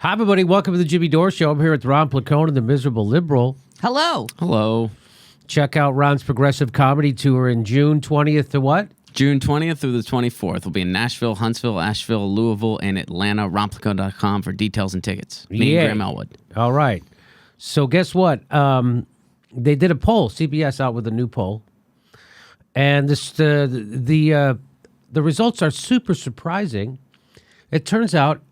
Hi, everybody. Welcome to the Jimmy Dore Show. I'm here with Ron Placone and the Miserable Liberal. Hello. Hello. Check out Ron's Progressive Comedy Tour in June 20th to what? June 20th through the 24th. We'll be in Nashville, Huntsville, Asheville, Louisville, and Atlanta. RonPlacone.com for details and tickets. Me and Graham Elwood. All right. So guess what? They did a poll. CBS out with a new poll. And the results are super surprising. It turns out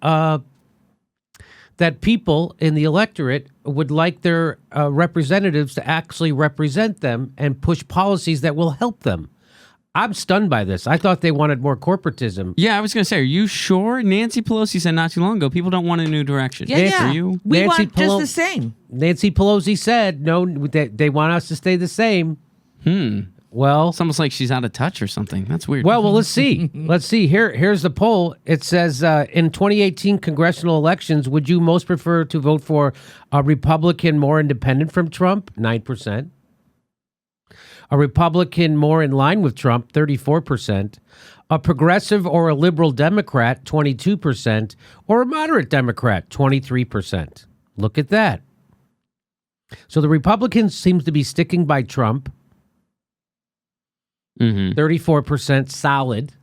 that people in the electorate would like their representatives to actually represent them and push policies that will help them. I'm stunned by this. I thought they wanted more corporatism. Yeah, I was going to say, are you sure? Nancy Pelosi said not too long ago, people don't want a new direction. Yeah. Are you? We want just the same. Nancy Pelosi said, no, they want us to stay the same. Well, It's almost like she's out of touch or something. That's weird. well, let's see. Let's see. Here's the poll. It says, in 2018 congressional elections, would you most prefer to vote for a Republican more independent from Trump? 9%. A Republican more in line with Trump? 34%. A progressive or a liberal Democrat? 22%. Or a moderate Democrat? 23%. Look at that. So the Republicans seems to be sticking by Trump. 34% solid.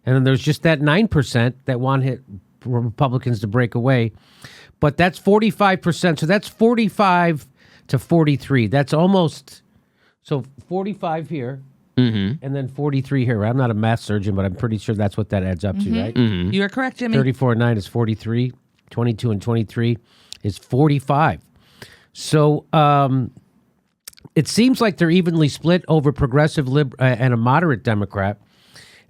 And then there's just that 9% that want Republicans to break away. But that's 45%. So that's 45 to 43. That's almost, so 45 here and then 43 here. I'm not a math surgeon, but I'm pretty sure that's what that adds up to, right? You are correct, Jimmy. 34 and 9 is 43. 22 and 23 is 45. So, it seems like they're evenly split over progressive and a moderate Democrat.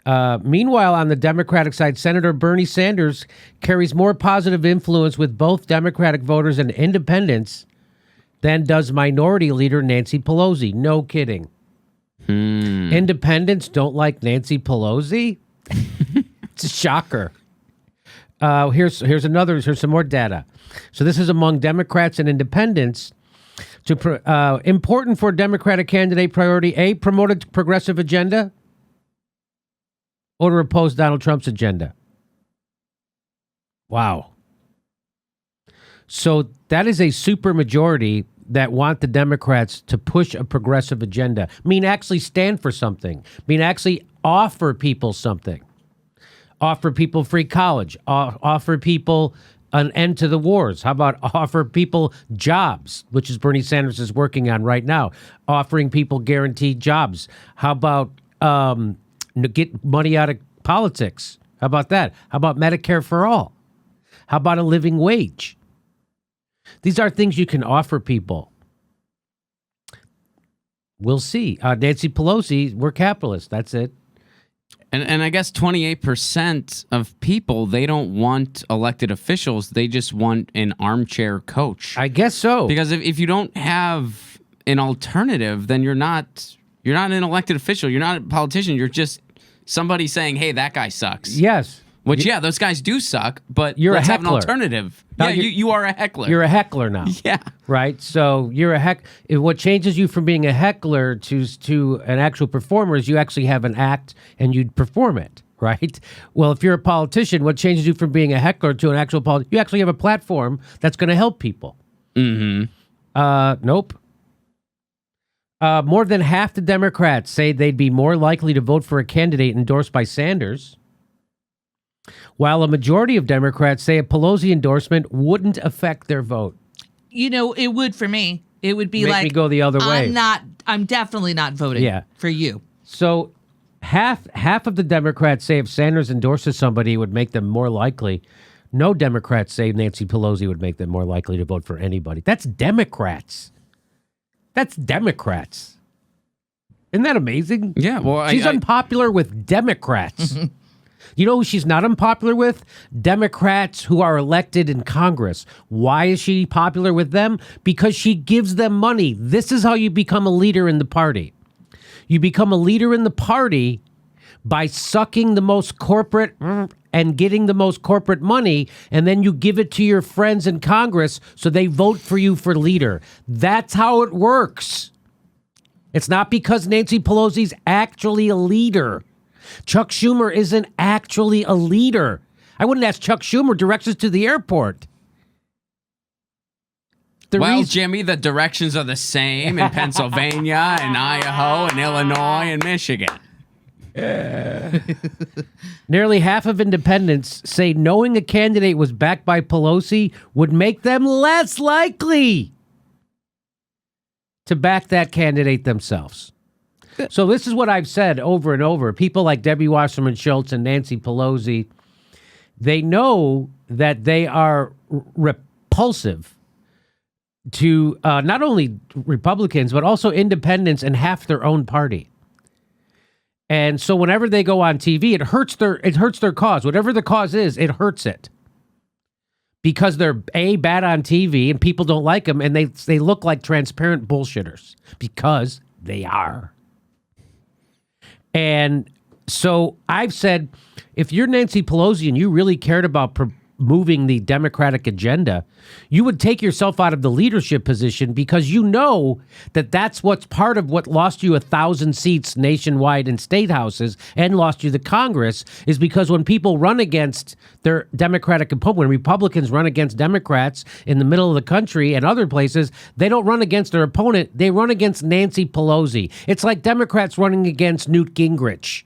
Meanwhile, on the Democratic side, Senator Bernie Sanders carries more positive influence with both Democratic voters and independents than does Minority Leader Nancy Pelosi. No kidding. Independents don't like Nancy Pelosi? It's a shocker. Here's some more data. So this is among Democrats and independents. Important for Democratic candidate priority A, promote a progressive agenda or to oppose Donald Trump's agenda. Wow. So that is a super majority that want the Democrats to push a progressive agenda. I mean, actually stand for something. I mean, actually offer people something. Offer people free college. Offer people an end to the wars. How about offer people jobs, which is Bernie Sanders is working on right now, offering people guaranteed jobs. How about get money out of politics? How about that? How about Medicare for all? How about a living wage? These are things you can offer people. We'll see. Nancy Pelosi, we're capitalists. That's it. And I guess 28% of people, they don't want elected officials. They just want an armchair coach. I guess so. Because if you don't have an alternative, then you're not an elected official. You're not a politician. You're just somebody saying, hey, that guy sucks. Yes. Which, yeah, those guys do suck, but You're let's a have an heckler. alternative. Now Yeah, you are a heckler. You're a heckler now. Yeah. Right? So you're what changes you from being a heckler to an actual performer is you actually have an act and you perform it, right? Well, if you're a politician, what changes you from being a heckler to an actual politician? You actually have a platform that's going to help people. Nope. More than half the Democrats say they'd be more likely to vote for a candidate endorsed by Sanders, while a majority of Democrats say a Pelosi endorsement wouldn't affect their vote. You know, it would for me. It would be Make me go the other way. I'm definitely not voting for you. So half of the Democrats say if Sanders endorses somebody, it would make them more likely. No Democrats say Nancy Pelosi would make them more likely to vote for anybody. That's Democrats. Isn't that amazing? Yeah, well, she's unpopular with Democrats. You know who she's not unpopular with? Democrats who are elected in Congress. Why is she popular with them? Because she gives them money. This is how you become a leader in the party. You become a leader in the party by sucking the most corporate and getting the most corporate money, and then you give it to your friends in Congress so they vote for you for leader. That's how it works. It's not because Nancy Pelosi's actually a leader. Chuck Schumer isn't actually a leader. I wouldn't ask Chuck Schumer directions to the airport. Well, Jimmy, the directions are the same in Pennsylvania and Idaho and Illinois and Michigan. Nearly half of independents say knowing a candidate was backed by Pelosi would make them less likely to back that candidate themselves. So this is what I've said over and over. People like Debbie Wasserman Schultz and Nancy Pelosi, they know that they are repulsive to not only Republicans, but also independents and half their own party. And so whenever they go on TV, it hurts their cause. Whatever the cause is, it hurts it. Because they're bad on TV and people don't like them, and they look like transparent bullshitters because they are. And so I've said, if you're Nancy Pelosi and you really cared about moving the Democratic agenda, you would take yourself out of the leadership position because you know that that's what's part of what lost you 1,000 seats nationwide in state houses and lost you the Congress, is because when people run against their Democratic opponent, when Republicans run against Democrats in the middle of the country and other places, they don't run against their opponent. They run against Nancy Pelosi. It's like Democrats running against Newt Gingrich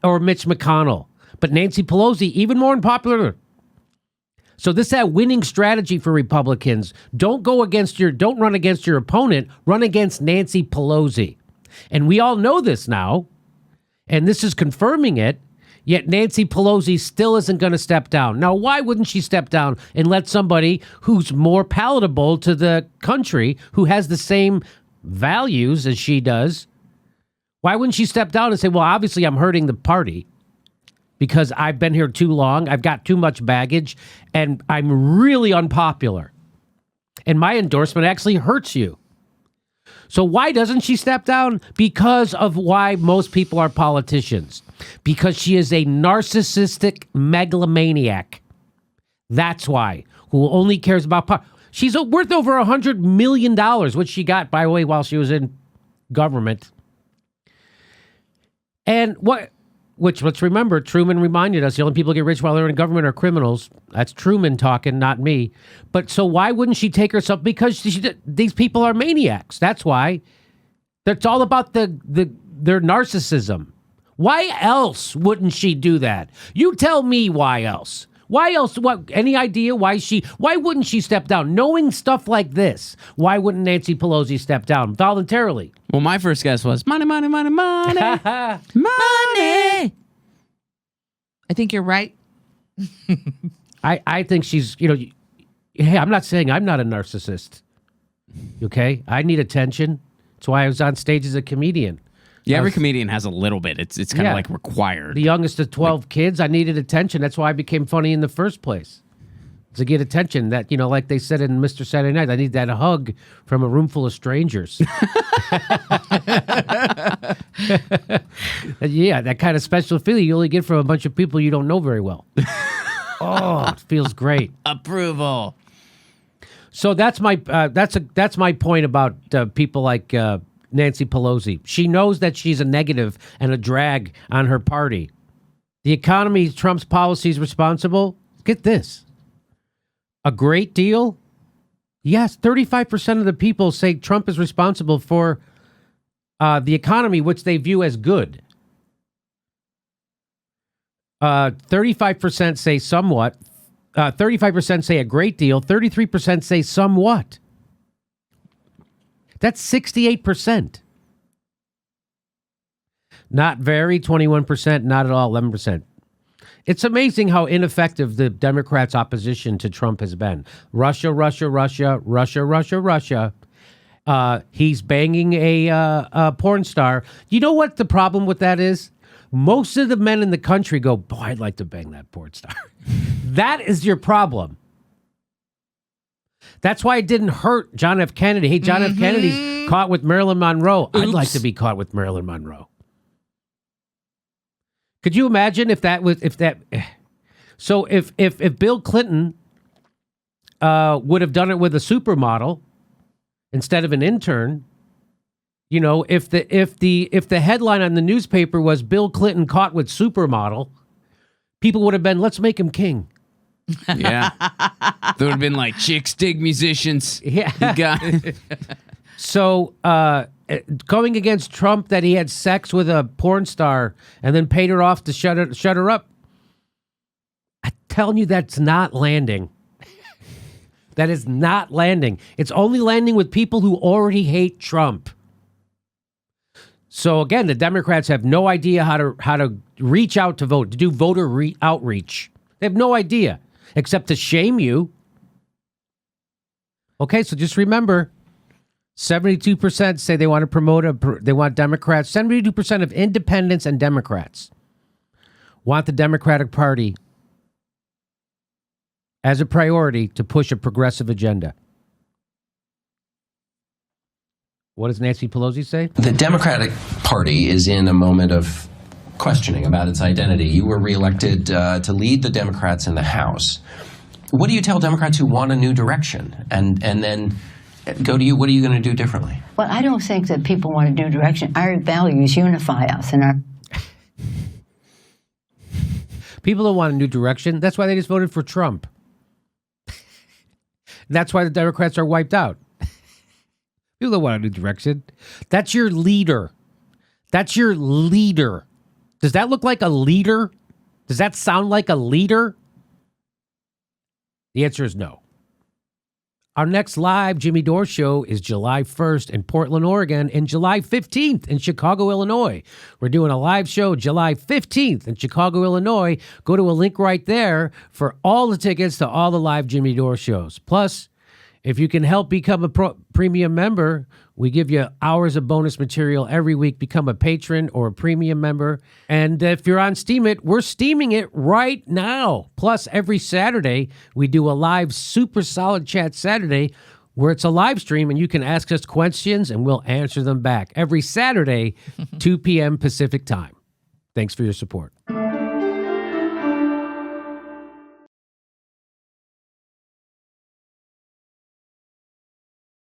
or Mitch McConnell. But Nancy Pelosi, even more unpopular. So this is that winning strategy for Republicans. Don't run against your opponent, run against Nancy Pelosi. And we all know this now, and this is confirming it, yet Nancy Pelosi still isn't going to step down. Now, why wouldn't she step down and let somebody who's more palatable to the country, who has the same values as she does, why wouldn't she step down and say, well, obviously I'm hurting the party because I've been here too long, I've got too much baggage, and I'm really unpopular. And my endorsement actually hurts you. So why doesn't she step down? Because of why most people are politicians. Because she is a narcissistic megalomaniac. That's why. Who only cares about power. She's worth over $100 million, which she got, by the way, while she was in government. And which, let's remember, Truman reminded us the only people who get rich while they're in government are criminals. That's Truman talking, not me. But so why wouldn't she take herself? Because these people are maniacs. That's why. It's all about their narcissism. Why else wouldn't she do that? You tell me why else. Why else? What? Any idea why wouldn't she step down? Knowing stuff like this, why wouldn't Nancy Pelosi step down voluntarily? Well, my first guess was money, money, money, money, money. I think you're right. I think she's, hey, I'm not saying I'm not a narcissist. Okay? I need attention. That's why I was on stage as a comedian. Yeah, every comedian has a little bit. It's kind of like required. The youngest of 12 kids, I needed attention. That's why I became funny in the first place. To get attention, that, like they said in Mr. Saturday Night, I need that hug from a room full of strangers. Yeah, that kind of special feeling you only get from a bunch of people you don't know very well. Oh, it feels great. Approval. So that's my point about people like Nancy Pelosi. She knows that she's a negative and a drag on her party. The economy, Trump's policies responsible. Get this. A great deal? Yes, 35% of the people say Trump is responsible for the economy, which they view as good. 35% say somewhat. 35% say a great deal. 33% say somewhat. That's 68%. Not very, 21%, not at all, 11%. It's amazing how ineffective the Democrats' opposition to Trump has been. Russia, Russia, Russia, Russia, Russia, Russia. He's banging a porn star. You know what the problem with that is? Most of the men in the country go, boy, I'd like to bang that porn star. That is your problem. That's why it didn't hurt John F. Kennedy. Hey, John F. Kennedy's caught with Marilyn Monroe. I'd like to be caught with Marilyn Monroe. Could you imagine if Bill Clinton would have done it with a supermodel instead of an intern? If the headline on the newspaper was Bill Clinton caught with supermodel, people would have been, let's make him king. Yeah. That would have been like chicks dig musicians. Yeah. You got So going against Trump that he had sex with a porn star and then paid her off to shut her up. I'm telling you, that's not landing. That is not landing. It's only landing with people who already hate Trump. So again, the Democrats have no idea how to reach out to vote, to do voter outreach. They have no idea except to shame you. Okay, so just remember, 72% say they want to promote they want Democrats. 72% of independents and Democrats want the Democratic Party as a priority to push a progressive agenda. What does Nancy Pelosi say? The Democratic Party is in a moment of questioning about its identity. You were reelected to lead the Democrats in the House. What do you tell Democrats who want a new direction and then go to you? What are you going to do differently? Well, I don't think that people want a new direction. Our values unify us, and our People don't want a new direction. That's why they just voted for Trump. That's why the Democrats are wiped out. People don't want a new direction. That's your leader. That's your leader. Does that look like a leader? Does that sound like a leader? The answer is no. Our next live Jimmy Dore show is July 1st in Portland, Oregon, and July 15th in Chicago, Illinois. We're doing a live show July 15th in Chicago, Illinois. Go to a link right there for all the tickets to all the live Jimmy Dore shows. Plus, if you can help become a premium member, we give you hours of bonus material every week. Become a patron or a premium member. And if you're on Steam It, we're steaming it right now. Plus, every Saturday, we do a live Super Solid Chat Saturday where it's a live stream and you can ask us questions and we'll answer them back. Every Saturday, 2 p.m. Pacific time. Thanks for your support.